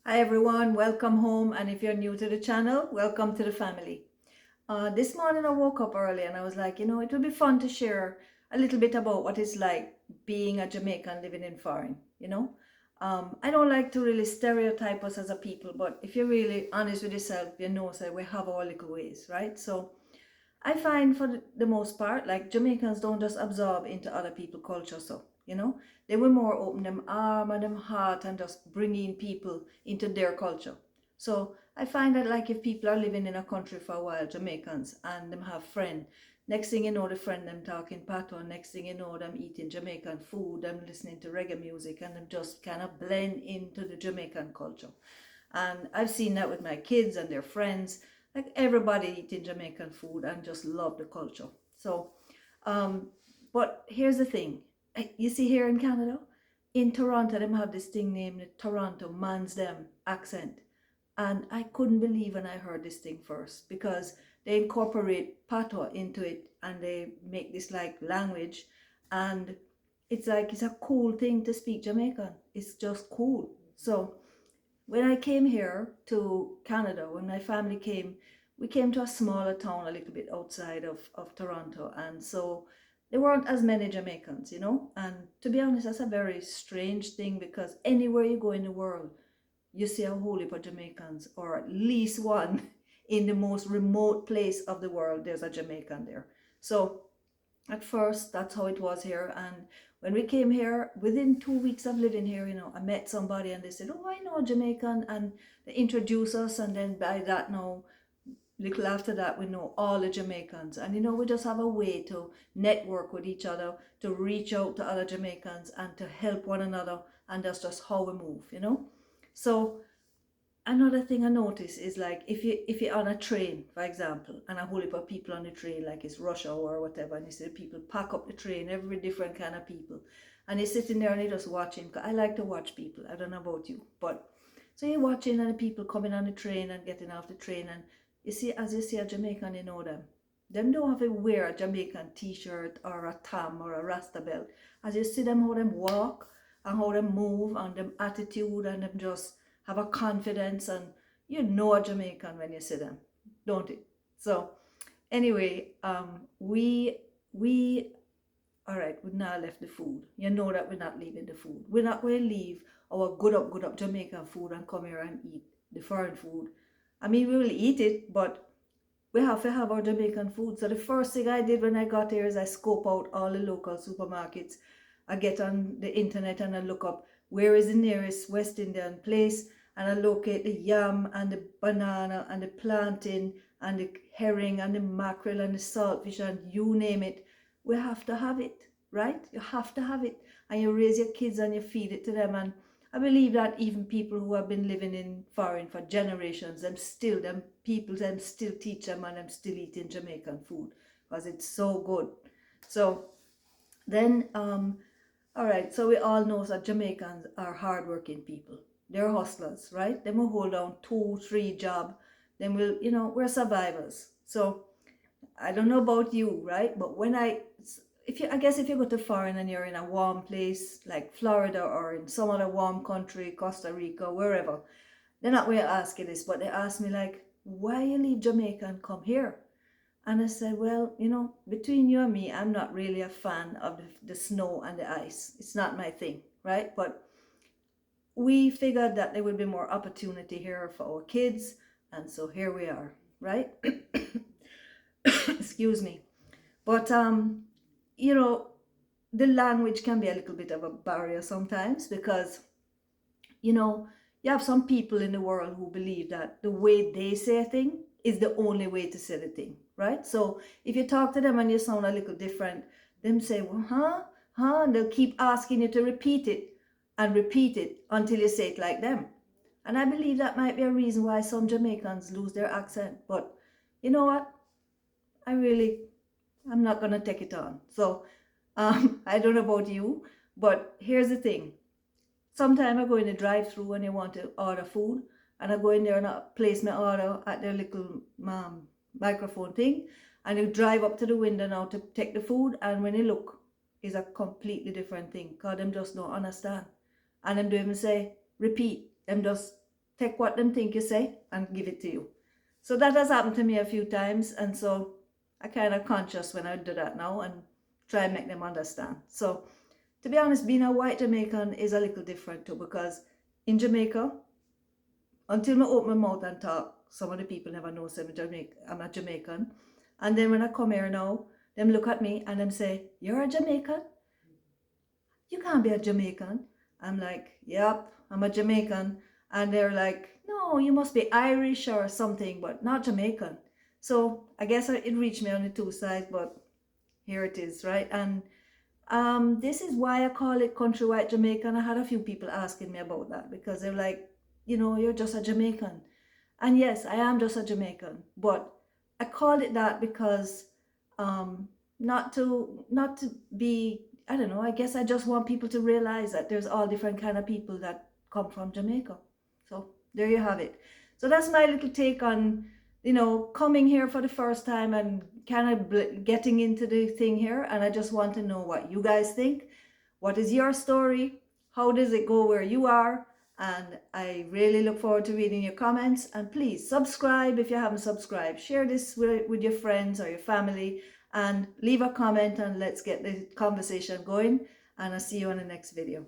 Hi everyone, welcome home, and if you're new to the channel, welcome to the family. This morning I woke up early and I was like, it would be fun to share a little bit about what it's like being a Jamaican living in foreign. I don't like to really stereotype us as a people, but if you're really honest with yourself, you know, so we have our little ways, right? So I find for the most part, like Jamaicans don't just absorb into other people's culture, so they will more open them arm and them heart and just bring in people into their culture. So I find that like if people are living in a country for a while, Jamaicans, and them have friend, next thing you know, the friend them talking patois, next thing you know, them eating Jamaican food, them listening to reggae music, and them just kind of blend into the Jamaican culture. And I've seen that with my kids and their friends. Like everybody eating Jamaican food and just love the culture. So, um, but here's the thing. You see here in Canada, in Toronto, them have this thing named the Toronto Man's Them accent. And I couldn't believe when I heard this thing first because they incorporate patois into it and they make this like language. And it's like it's a cool thing to speak Jamaican. It's just cool. So when I came here to Canada, when my family came, we came to a smaller town a little bit outside of Toronto. And so there weren't as many Jamaicans. And to be honest, that's a very strange thing because anywhere you go in the world, you see a whole heap of Jamaicans, or at least one in the most remote place of the world, there's a Jamaican there. So at first that's how it was here, and when we came here, within 2 weeks of living here, I met somebody and they said, oh, I know a Jamaican, and they introduced us, and then by that now, little after that, we know all the Jamaicans, and we just have a way to network with each other, to reach out to other Jamaicans and to help one another, and that's just how we move. So another thing I notice is like if you're on a train, for example, and a whole heap of people on the train, like it's rush hour or whatever, and you see people pack up the train, every different kind of people, and you're sitting there and you're just watching. 'Cause I like to watch people. I don't know about you, but so you're watching and the people coming on the train and getting off the train, and as you see a Jamaican, you know them. Them don't have to wear a Jamaican t-shirt or a tam or a rasta belt. As you see them, how them walk and how them move and them attitude and them just have a confidence, and you know a Jamaican when you see them, don't it? So anyway, we all right, we now left the food. You know that we're not leaving the food. We're not going to leave our good up Jamaican food and come here and eat the foreign food. I mean, we will eat it, but we have to have our Jamaican food. So the first thing I did when I got here is I scope out all the local supermarkets. I get on the internet and I look up where is the nearest West Indian place, and I locate the yam and the banana and the plantain and the herring and the mackerel and the saltfish and you name it. We have to have it, right? You have to have it, and you raise your kids and you feed it to them. And I believe that even people who have been living in foreign for generations, them people, them still teach them, and them still eating Jamaican food because it's so good. So then, all right, so we all know that Jamaicans are hardworking people. They're hustlers, right? They will hold down 2, 3 jobs. Then we're survivors. So I don't know about you, right? But I guess if you go to foreign and you're in a warm place like Florida or in some other warm country, Costa Rica, wherever, they're not going to ask you this, but they ask me like, why you leave Jamaica and come here? And I said, well, between you and me, I'm not really a fan of the snow and the ice. It's not my thing, right? But we figured that there would be more opportunity here for our kids, and so here we are, right? Excuse me. But you know, the language can be a little bit of a barrier sometimes because you know, you have some people in the world who believe that the way they say a thing is the only way to say the thing, right? So if you talk to them and you sound a little different, them say, well, huh, and they'll keep asking you to repeat it and repeat it until you say it like them. And I believe that might be a reason why some Jamaicans lose their accent. But you know what? I'm not going to take it on. So I don't know about you, but here's the thing. Sometimes I go in the drive-through when you want to order food, and I go in there and I place my order at their little microphone thing, and you drive up to the window now to take the food, and when you look, it's a completely different thing, because them just don't understand. And them don't even say, repeat, them just take what them think you say and give it to you. So that has happened to me a few times, and so I kind of conscious when I do that now and try and make them understand. So to be honest, being a white Jamaican is a little different too, because in Jamaica, until I open my mouth and talk, some of the people never know I'm a Jamaican. And then when I come here now, them look at me and them say, "You're a Jamaican? You can't be a Jamaican." I'm like, "Yep, I'm a Jamaican." And they're like, "No, you must be Irish or something, but not Jamaican." So I guess it reached me on the two sides, but here it is, right? And this is why I call it country white Jamaican. I had a few people asking me about that because they're like, "You're just a Jamaican." And yes, I am just a Jamaican, but I call it that because not to be, I don't know, I guess I just want people to realize that there's all different kind of people that come from Jamaica. So there you have it. So that's my little take on, coming here for the first time and kind of getting into the thing here. And I just want to know what you guys think. What is your story? How does it go where you are? And I really look forward to reading your comments. And please subscribe if you haven't subscribed. Share this with your friends or your family, and leave a comment, and let's get the conversation going. And I'll see you on the next video.